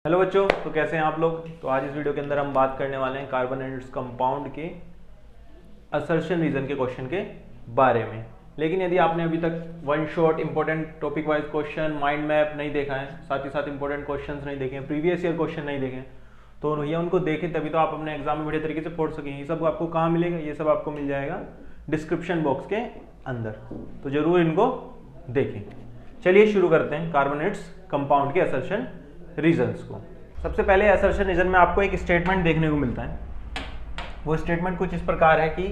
Hello बच्चों, तो कैसे हैं आप लोग। तो आज इस वीडियो के अंदर हम बात करने वाले हैं कार्बन एंड इट्स कंपाउंड के असर्शन रीजन के क्वेश्चन के बारे में। लेकिन यदि आपने अभी तक one shot important topic wise question mind map नहीं देखा है, साथ ही साथ इंपॉर्टेंट क्वेश्चंस नहीं देखे, प्रीवियस ईयर क्वेश्चन नहीं देखे, तो भैया उनको देखें, तभी तो आप अपने एग्जाम में बढ़िया तरीके से पढ़ सकें। ये सब आपको कहाँ मिलेगा? ये सब आपको मिल जाएगा डिस्क्रिप्शन बॉक्स के अंदर, तो जरूर इनको देखें। चलिए शुरू करते हैं कार्बन एंड इट्स कंपाउंड के असर्शन रीजंस को। सबसे पहले असर्शन रीजन में आपको एक स्टेटमेंट देखने को मिलता है। वो स्टेटमेंट कुछ इस प्रकार है कि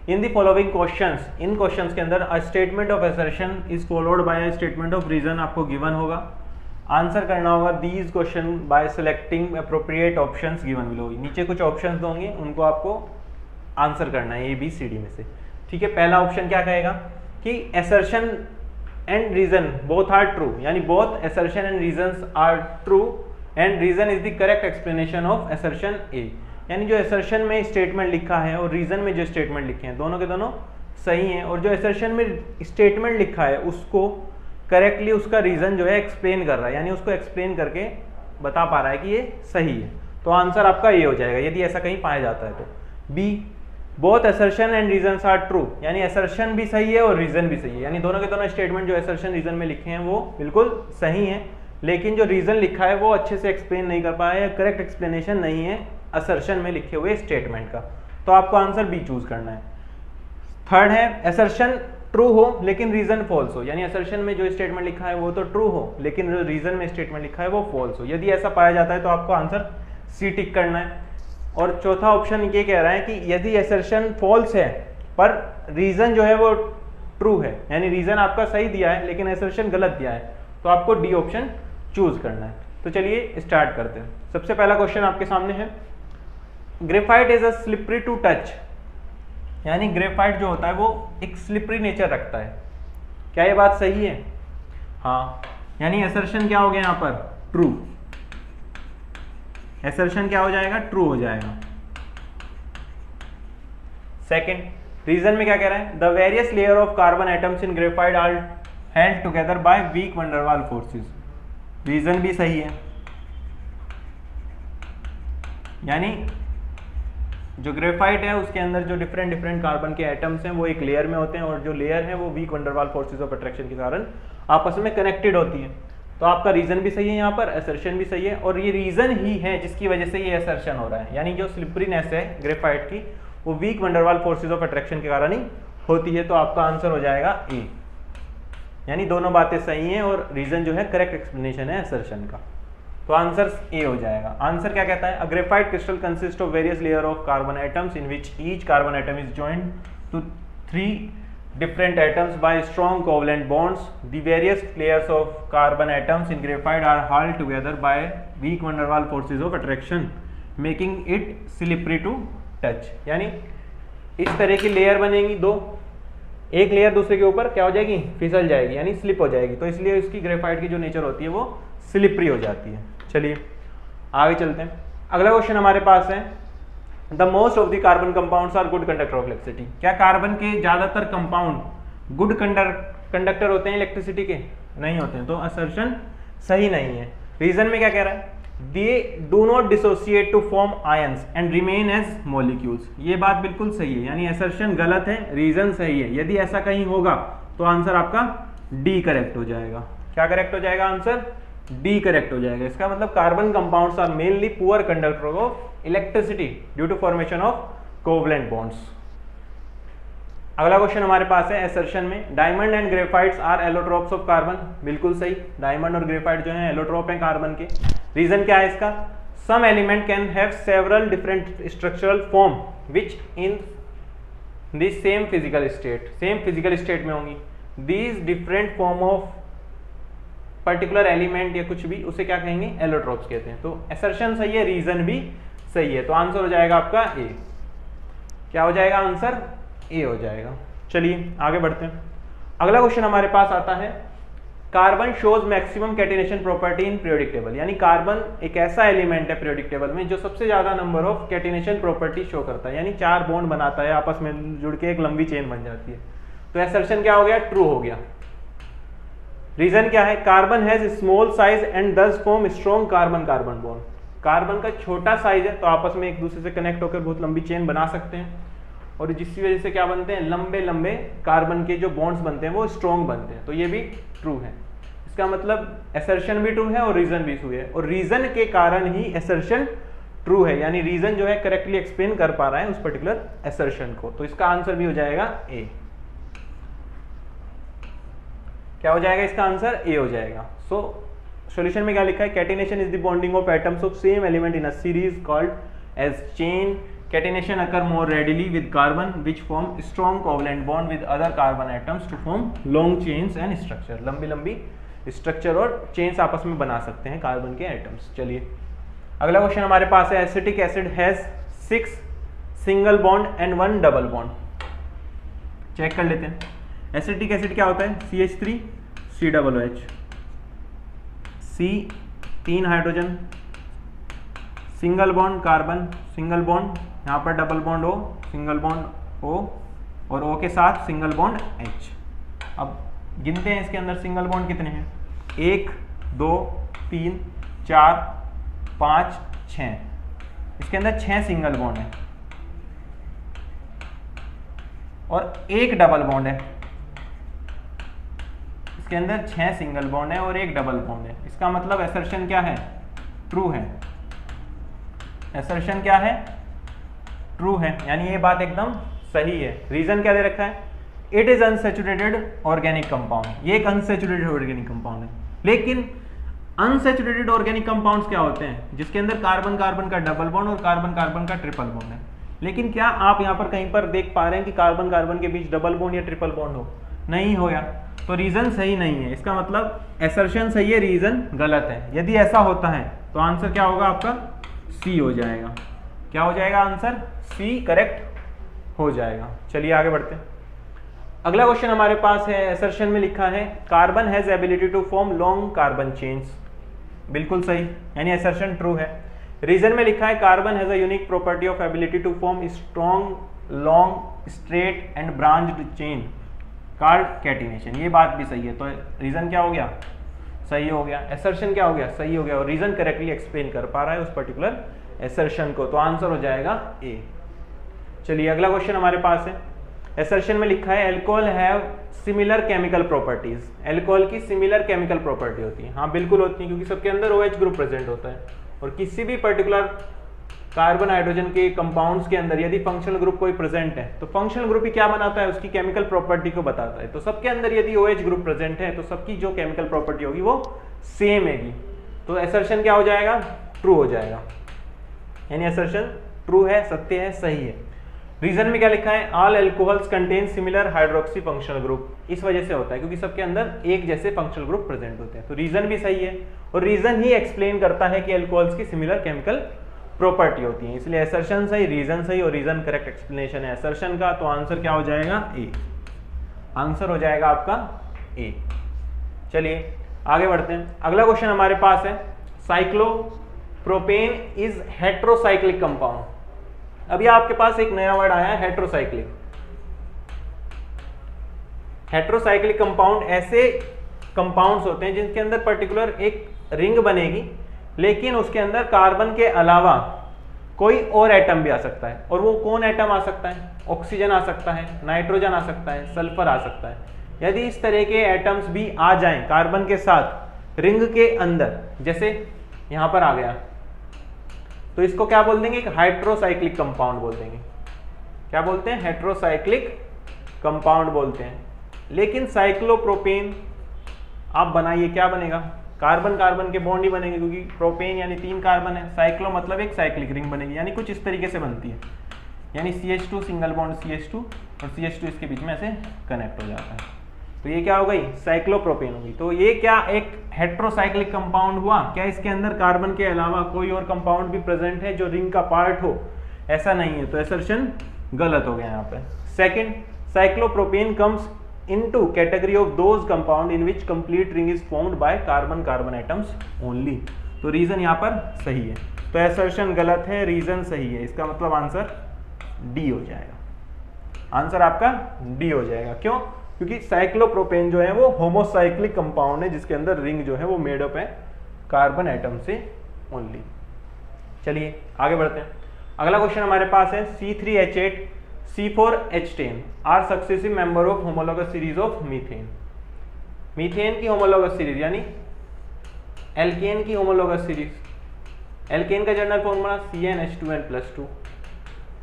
in the following questions, in questions के अंदर a statement of assertion is followed by a statement of reason आपको गिवन होगा। आंसर करना होगा these question by selecting appropriate options given below. नीचे कुछ ऑप्शंस होंगे, उनको आपको आंसर करना है ABCD में से। ठीक है, पहला ऑप्शन क्या कहेगा कि assertion and reason both are true, यानी both assertion and reasons are true and reason is the correct explanation of assertion A। यानी जो असर्शन में स्टेटमेंट लिखा है और रीजन में जो स्टेटमेंट लिखे हैं, दोनों के दोनों सही हैं, और जो असर्शन में स्टेटमेंट लिखा है उसको करेक्टली उसका रीजन जो है एक्सप्लेन कर रहा है, यानी उसको एक्सप्लेन करके बता पा रहा है कि ये सही है। तो आंसर आपका ये हो जाएगा यदि ऐसा कहीं पाया जाता है। तो B, both assertion and reasons are true, यानी असर्शन भी सही है और रीजन भी सही है, यानी दोनों के दोनों स्टेटमेंट जो असर्शन रीजन में लिखे हैं वो बिल्कुल सही हैं, लेकिन जो रीजन लिखा है वो अच्छे से एक्सप्लेन नहीं कर पाया, करेक्ट एक्सप्लेनेशन नहीं है असर्शन में लिखे हुए स्टेटमेंट का। तो आपको आंसर B चूज करना है। थर्ड है असर्शन ट्रू हो लेकिन रीजन फॉल्स हो, यानी असर्शन में जो स्टेटमेंट लिखा है वो तो ट्रू हो लेकिन जो रीजन में स्टेटमेंट लिखा है वो फॉल्स हो। यदि ऐसा पाया जाता है तो आपको आंसर C टिक करना है। और चौथा ऑप्शन ये कह रहा है कि यदि असर्शन फॉल्स है पर रीजन जो है वो ट्रू है, यानी रीजन आपका सही दिया है लेकिन असर्शन गलत दिया है, तो आपको D ऑप्शन चूज करना है। तो चलिए स्टार्ट करते हैं। सबसे पहला क्वेश्चन आपके सामने है, graphite is a slippery to touch, यानी ग्रेफाइट जो होता है वो एक स्लिपरी नेचर रखता है। क्या ये बात सही है? हाँ, यानी असर्शन क्या हो गया यहाँ पर? ट्रू। असर्शन क्या हो जाएगा? ट्रू हो जाएगा। सेकंड, रीजन में क्या कह रहा है? The various layer of carbon atoms in graphite are held together by weak van der Waals forces. Reason भी सही है, यानी जो ग्रेफाइट है उसके अंदर जो डिफरेंट डिफरेंट कार्बन के एटम्स हैं वो एक लेयर में होते हैं, और जो लेयर है वो weak van der Waals forces of attraction के कारण आपस में कनेक्टेड होती है। तो आपका रीजन भी सही है, यहाँ पर असर्शन भी सही है, और ये रीजन ही है जिसकी वजह से ये असर्शन हो रहा है, यानी जो स्लिपरीनेस है ग्रेफाइट की वो weak van der Waals forces of attraction के कारण ही होती है। तो आपका आंसर हो जाएगा A, यानी दोनों बातें सही हैं और रीजन जो है करेक्ट एक्सप्लेनेशन है असर्शन का। तो आंसर A हो जाएगा। आंसर क्या कहता है? A graphite crystal consist of various layer of carbon atoms in which each carbon atom is joined to 3 different atoms by strong covalent bonds. The various layers of carbon atoms in graphite are held together by weak van der Waals forces of attraction, making it slippery to touch. यानी इस तरह की layer बनेगी दो, एक layer दूसरे के ऊपर क्या हो जाएगी? फिसल जाएगी, यानी स्लिप हो जाएगी। तो इसलिए इसकी ग्रेफाइट की जो नेचर होती है वो स्लिपरी हो जाती है। चलिए आगे चलते हैं। अगला क्वेश्चन हमारे पास है, the most of the carbon compounds are good conductor of electricity. क्या कार्बन के ज्यादातर कंपाउंड गुड कंडक्टर होते हैं इलेक्ट्रिसिटी के? नहीं होते हैं, तो असर्शन सही नहीं है। रीजन में क्या कह रहा है? They do not dissociate to form ions and remain as molecules. ये बात बिल्कुल सही है, यानी असर्शन गलत है, रीजन सही है। यदि ऐसा कहीं होगा तो आंसर आपका D करेक्ट हो जाएगा। क्या करेक्ट हो जाएगा? आंसर D करेक्ट हो जाएगा। इसका मतलब carbon compounds are mainly poor conductor of electricity due to formation of covalent bonds. अगला क्वेश्चन हमारे पास है असर्शन में, diamond and graphites are allotropes of carbon. बिल्कुल सही, डायमंड और ग्रेफाइट जो है एलोट्रोप हैं कार्बन के। रीजन क्या है इसका? Some element can have several different structural form which in the same physical state, same physical state में होंगी। These different form of particular element या कुछ भी, उसे क्या कहेंगे? एलोट्रोप्स कहते हैं। तो असर्शन सही है, रीजन भी सही है, तो आंसर हो जाएगा आपका A। क्या हो जाएगा? आंसर A हो जाएगा। चलिए आगे बढ़ते हैं। अगला क्वेश्चन हमारे पास आता है, carbon shows maximum catenation property in periodic table. यानी कार्बन एक ऐसा एलिमेंट है पीरियोडिक टेबल में जो सबसे ज्यादा number of catenation property show करता है, यानी 4 बॉन्ड बनाता है, आपस में जुड़ के एक लंबी चेन बन जाती है। तो असर्शन क्या हो गया? ट्रू हो गया। रीजन क्या है, carbon has small size and thus form strong carbon carbon bond. Carbon का छोटा साइज है तो आपस में एक दूसरे से कनेक्ट होकर बहुत लंबी चेन बना सकते हैं, और जिसकी वजह से क्या बनते हैं, लंबे लंबे कार्बन के जो बॉन्ड्स बनते हैं वो स्ट्रॉन्ग बनते हैं। तो ये भी ट्रू है। इसका मतलब असर्शन भी ट्रू है और रीजन भी ट्रू है, और रीजन के कारण ही असर्शन ट्रू है, यानी रीजन जो है करेक्टली एक्सप्लेन कर पा रहा है उस पर्टिकुलर असर्शन को। तो इसका आंसर भी हो जाएगा ए। क्या हो जाएगा इसका आंसर, ए हो जाएगा। सो सॉल्यूशन में क्या लिखा है, catenation is the bonding of atoms of same element in a series called as chain. Catenation occur more readily with carbon which form strong covalent bond with other carbon atoms to form long chains and structure। लंबी लंबी structure और chains आपस में बना सकते हैं carbon के atoms. चलिए अगला क्वेश्चन हमारे पास है, acetic acid has 6 single bond and 1 double bond. Check कर लेते हैं। एसिटिक एसिड क्या होता है, CH3 COOH, C 3 hydrogen, single bond carbon, single bond यहाँ पर double bond O, single bond O और O के साथ सिंगल बॉन्ड H। अब गिनते हैं इसके अंदर सिंगल बॉन्ड कितने हैं, 1 2 3 4 5 6। इसके अंदर 6 सिंगल बॉन्ड है और 1 डबल बॉन्ड है। इसके अंदर 6 सिंगल बॉन्ड है और 1 डबल बॉन्ड है। इसका मतलब असर्शन क्या है, ट्रू है। असर्शन क्या है, ट्रू है, यानी ये बात एकदम सही है। रीजन क्या दे रखा है, it is unsaturated organic compound. ये एक अनसैचुरेटेड ऑर्गेनिक कंपाउंड है। लेकिन अनसैचुरेटेड ऑर्गेनिक कंपाउंड्स क्या होते हैं, जिसके अंदर कार्बन कार्बन का डबल बॉन्ड और कार्बन कार्बन का ट्रिपल बॉन्ड है। लेकिन क्या आप यहाँ पर कहीं पर देख पा रहे हैं कि कार्बन कार्बन के बीच डबल बॉन्ड या ट्रिपल बॉन्ड हो, नहीं होया, तो रीजन सही नहीं है। इसका मतलब असर्शन सही है, रीजन गलत है। यदि ऐसा होता है तो आंसर क्या होगा आपका, सी हो जाएगा। क्या हो जाएगा आंसर, सी करेक्ट हो जाएगा। चलिए आगे बढ़ते हैं। अगला क्वेश्चन हमारे पास है, असर्शन में लिखा है carbon has ability to form long carbon chains. बिल्कुल सही, यानी असर्शन ट्रू है। रीजन में लिखा है carbon has a unique property of ability to form strong long straight and branched chain called catenation. ये बात भी सही है। तो रीजन क्या हो गया, सही हो गया। असर्शन क्या हो गया, सही हो गया, और रीजन करेक्टली एक्सप्लेन कर पा रहा है उस पर्टिकुलर असर्शन को। तो आंसर हो जाएगा ए। चलिए अगला क्वेश्चन हमारे पास है, असर्शन में लिखा है alcohol have similar chemical properties. Alcohol की सिमिलर केमिकल प्रॉपर्टी होती है। हाँ बिल्कुल होती है, क्योंकि सबके अंदर OH ग्रुप प्रेजेंट होता है, और किसी भी पर्टिकुलर कार्बन हाइड्रोजन के कंपाउंड्स के अंदर यदि फंक्शनल ग्रुप कोई प्रेजेंट है तो फंक्शनल ग्रुप ही क्या बनाता है, उसकी केमिकल प्रॉपर्टी को बताता है। तो सबके अंदर यदि OH ग्रुप प्रेजेंट है तो सबकी जो केमिकल प्रॉपर्टी होगी वो सेम हैगी। तो असर्शन क्या हो जाएगा, ट्रू हो जाएगा, यानी असर्शन ट्रू है, सत्य है, सही है। रीजन में क्या लिखा है, all alcohols contain similar hydroxy functional group. इस वजह से होता है क्योंकि सबके अंदर एक जैसे फंक्शनल ग्रुप प्रेजेंट होते हैं। तो रीजन भी सही है, और रीजन ही एक्सप्लेन करता है कि एल्कोहल्स की सिमिलर केमिकल प्रॉपर्टी होती है। इसलिए असर्शन सही, रीजन सही, और रीजन करेक्ट एक्सप्लेनेशन है असर्शन का। तो आंसर क्या हो जाएगा, ए। आंसर हो जाएगा आपका ए। चलिए आगे बढ़ते हैं। अगला क्वेश्चन हमारे पास है, साइक्लोप्रोपेन इज हेट्रोसाइक्लिक कंपाउंड। अभी आपके पास एक नया वर्ड आया है, हेट्रोसाइक्लिक। हेट्रोसाइक्लिक कंपाउंड ऐसे कंपाउंड्स होते हैं जिनके अंदर पर्टिकुलर एक रिंग बनेगी, लेकिन उसके अंदर कार्बन के अलावा कोई और एटम भी आ सकता है। और वो कौन एटम आ सकता है, ऑक्सीजन आ सकता है, नाइट्रोजन आ सकता है, सल्फर आ सकता है। यदि इस तरह के एटम्स भी आ जाएं कार्बन के साथ रिंग के अंदर, जैसे यहां पर आ गया, तो इसको क्या बोल देंगे, एक हाइड्रोसाइक्लिक कंपाउंड बोल देंगे। क्या बोलते हैं, हेट्रोसाइक्लिक कंपाउंड बोलते हैं। लेकिन साइक्लोप्रोपेन आप बनाइए, क्या बनेगा, कार्बन कार्बन के बॉन्ड ही बनेंगे, क्योंकि प्रोपेन यानी 3 कार्बन है, साइक्लो मतलब एक साइक्लिक रिंग बनेगी, यानी कुछ इस तरीके से बनती है, यानी CH2 सिंगल बॉन्ड CH2 और CH2 इसके बीच में ऐसे कनेक्ट हो जाता है। तो ये क्या हो गई, साइक्लोप्रोपेन होगी। तो ये क्या एक हेट्रोसाइक्लिक कंपाउंड हुआ, क्या इसके अंदर कार्बन के अलावा कोई और कंपाउंड भी प्रेजेंट है जो रिंग का पार्ट हो, ऐसा नहीं है। तो असर्शन गलत हो गया यहाँ पे। Second, cyclopropane comes into category of those compound in which complete ring is formed by carbon carbon atoms only। तो रीजन यहाँ पर सही है। तो असर्शन गलत है, रीजन सही है। इसका मतलब आंसर डी हो जाएगा। आंसर आपका डी हो जाएगा। क्यों, क्योंकि साइक्लोप्रोपेन जो है वो होमोसाइक्लिक कंपाउंड है जिसके अंदर रिंग जो है वो मेड अप है कार्बन एटम से ओनली। चलिए आगे बढ़ते हैं। अगला क्वेश्चन हमारे पास है C3H8 C4H10 are successive member of homologous series of methane. Methane की होमोलॉगस सीरीज यानी एल्केन की होमोलॉगस सीरीज। एल्केन का जनरल फॉर्मूला CnH2n+2।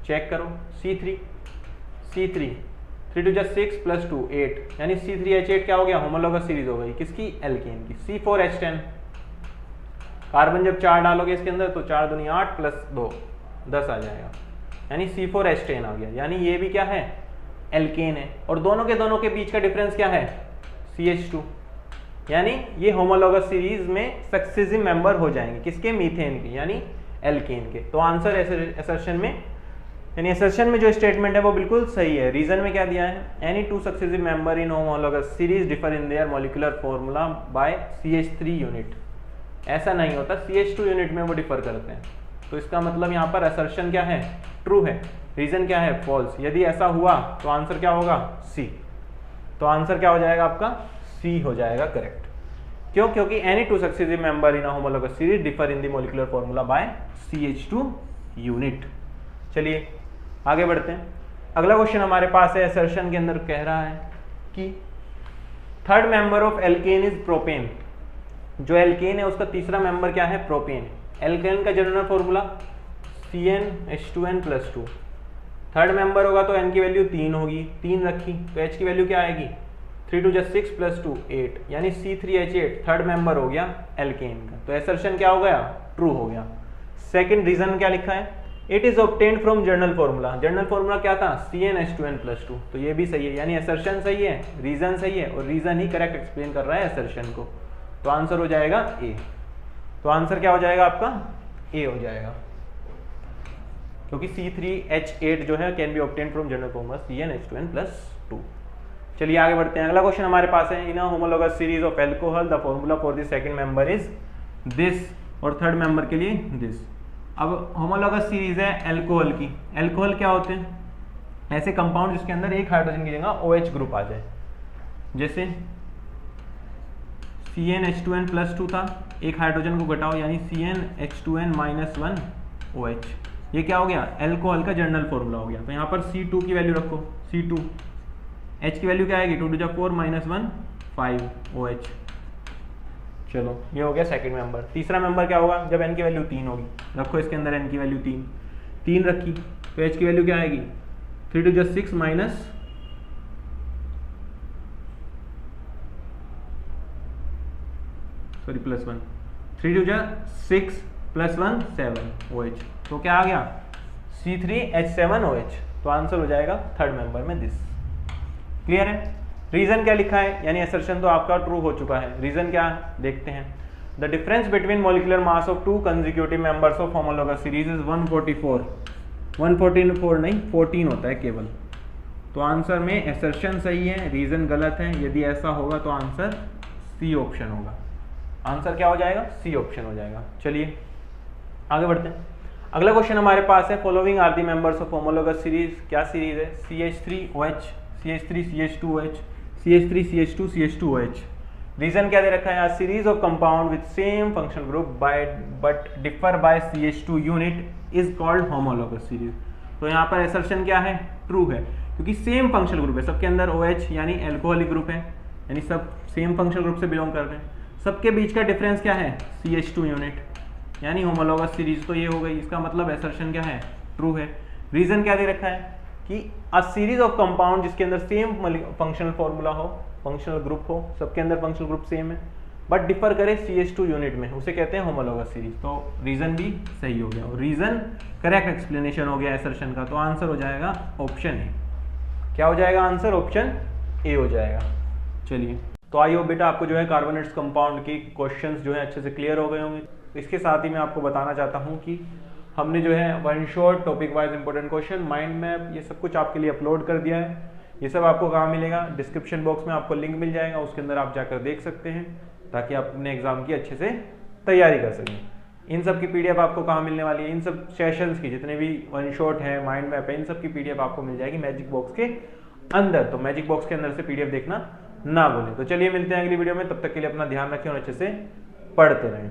चेक करो C3 3 2 6 + 2 8 यानी C3H8 क्या हो गया, होमोलॉगस सीरीज हो गई किसकी, एल्केन की। C4H10 कार्बन जब 4 डालोगे इसके अंदर तो 4 दूनी 8 + 2 10 आ जाएगा, यानी C4H10 आ गया। यानी ये भी क्या है, एल्केन है। और दोनों के बीच का डिफरेंस क्या है, CH2। यानी ये होमोलॉगस सीरीज में सक्सेसिव मेंबर हो जाएंगे किसके, मीथेन के यानी एल्केन के। तो आंसर असर्शन में, यानी असर्शन में जो स्टेटमेंट है वो बिल्कुल सही है। रीजन में क्या दिया है, any two successive member in homologous series differ in their molecular formula bye CH3 unit. ऐसा नहीं होता, CH2 यूनिट में वो डिफर करते हैं। तो इसका मतलब यहाँ पर असर्शन क्या है, ट्रू है। रीजन क्या है, फॉल्स। यदि ऐसा हुआ तो आंसर क्या होगा, सी। तो आंसर क्या हो जाएगा आपका, सी हो जाएगा करेक्ट। क्यों, क्योंकि any two successive member in a homologous series differ in the molecular formula bye CH2 unit. चलिए आगे बढ़ते हैं। अगला क्वेश्चन हमारे पास है, असर्शन के अंदर कह रहा है कि third member of alkene is propane. जो एल्केन है उसका तीसरा मेंबर क्या है, प्रोपेन। एल्केन का general formula CnH2n+2। Third member होगा तो n की वैल्यू 3 होगी, 3 रखी तो h की वैल्यू क्या आएगी, 3 2 6 + 2 8 यानी C3H8 थर्ड मेंबर हो गया एल्केन का। तो असर्शन क्या हो गया, ट्रू हो गया। सेकंड रीजन क्या लिखा है, it is obtained from journal formula. Journal formula क्या था, CnH2n+2। तो ये भी सही है, यानी असर्शन सही है, रीजन सही है, और रीजन ही करेक्ट एक्सप्लेन कर रहा है असर्शन को। तो आंसर हो जाएगा ए। तो आंसर क्या हो जाएगा आपका, ए हो जाएगा, क्योंकि C3H8 जो है can be obtained from journal formula CnH2n+2। चलिए आगे बढ़ते हैं। अगला क्वेश्चन हमारे पास है, in a homologous series of alcohol the formula for the second member is this, और थर्ड मेंबर के लिए दिस। अब होमोलॉगस सीरीज है एल्कोहल की। एल्कोहल क्या होते हैं, ऐसे कंपाउंड जिसके अंदर एक हाइड्रोजन की जगह OH ग्रुप आ जाए। जैसे CnH2n+2 था, एक हाइड्रोजन को घटाओ यानी CnH2n-1 OH। ये क्या हो गया, एल्कोहल का जनरल फॉर्मूला हो गया। तो यहाँ पर C2 की वैल्यू रखो, C2। H की वैल्यू क्या आएगी, 2 × 4 - 1 5 OH। चलो ये हो गया सेकंड मेंबर। तीसरा मेंबर क्या होगा, जब n की वैल्यू 3 होगी, रखो इसके अंदर n की वैल्यू 3 रखी तो h की वैल्यू क्या आएगी, 3 2 6 +1 3 2 6 + 1 7 OH। तो क्या आ गया, C3H7OH। तो आंसर हो जाएगा थर्ड मेंबर में दिस। क्लियर है। रीजन क्या लिखा है, यानी असर्शन तो आपका ट्रू हो चुका है। रीजन क्या देखते हैं, the difference between molecular mass of 2 consecutive members of homologous series is 144। 144 नहीं, 14 होता है केवल। तो आंसर में असर्शन सही है, रीजन गलत है। यदि ऐसा होगा तो आंसर सी ऑप्शन होगा। आंसर क्या हो जाएगा, सी ऑप्शन हो जाएगा। चलिए आगे बढ़ते हैं। अगला क्वेश्चन हमारे पास है, following are the members of homologous series. क्या सीरीज है, CH3OH CH3CH2OH CH3CH2 CH2OH। Reason क्या दे रखा है, series of compound with same functional group but differ by CH2 unit is called homologous series. तो यहाँ पर असर्शन क्या है, ट्रू है, क्योंकि सेम फंक्शनल ग्रुप है, सबके अंदर OH यानी एल्कोहलिक ग्रुप है, यानी सब सेम फंक्शनल ग्रुप से बिलोंग कर रहे हैं। सबके बीच का डिफरेंस क्या है, CH2 यूनिट, यानी होमोलॉगस सीरीज। तो ये हो गई, इसका मतलब असर्शन क्या है, ट्रू है। रीजन क्या दे रखा है कि अ सीरीज ऑफ कंपाउंड जिसके अंदर सेम फंक्शनल फॉर्मूला हो, फंक्शनल ग्रुप हो, सबके अंदर फंक्शनल ग्रुप सेम है बट डिफर करे CH2 यूनिट में, उसे कहते हैं होमोलॉगस सीरीज। तो रीजन भी सही हो गया और रीजन करेक्ट एक्सप्लेनेशन हो गया असर्शन का। तो आंसर हो जाएगा ऑप्शन ए। क्या हो जाएगा आंसर, ऑप्शन ए हो जाएगा। चलिए तो आई होप बेटा आपको जो है कार्बोनेट्स कंपाउंड के क्वेश्चंस जो है अच्छे से क्लियर हो गए होंगे। इसके साथ ही मैं आपको बताना चाहता हूँ कि हमने जो है one shot topic wise important question, mind map, ये सब कुछ आपके लिए अपलोड कर दिया है। ये सब आपको कहाँ मिलेगा, डिस्क्रिप्शन बॉक्स में आपको लिंक मिल जाएगा, उसके अंदर आप जाकर देख सकते हैं ताकि आप अपने एग्जाम की अच्छे से तैयारी कर सकें। इन सब की PDF आपको कहाँ मिलने वाली है, इन सब सेशंस की जितने भी वन शॉट है, माइंड मैप है, इन सब की PDF आपको मिल जाएगी मैजिक बॉक्स के अंदर, तो मैजिक बॉक्स के अंदर से पीडीएफ देखना ना भूलें। तो चलिए मिलते हैं अगली वीडियो में, तब तक के लिए अपना ध्यान रखें और अच्छे से पढ़ते रहें।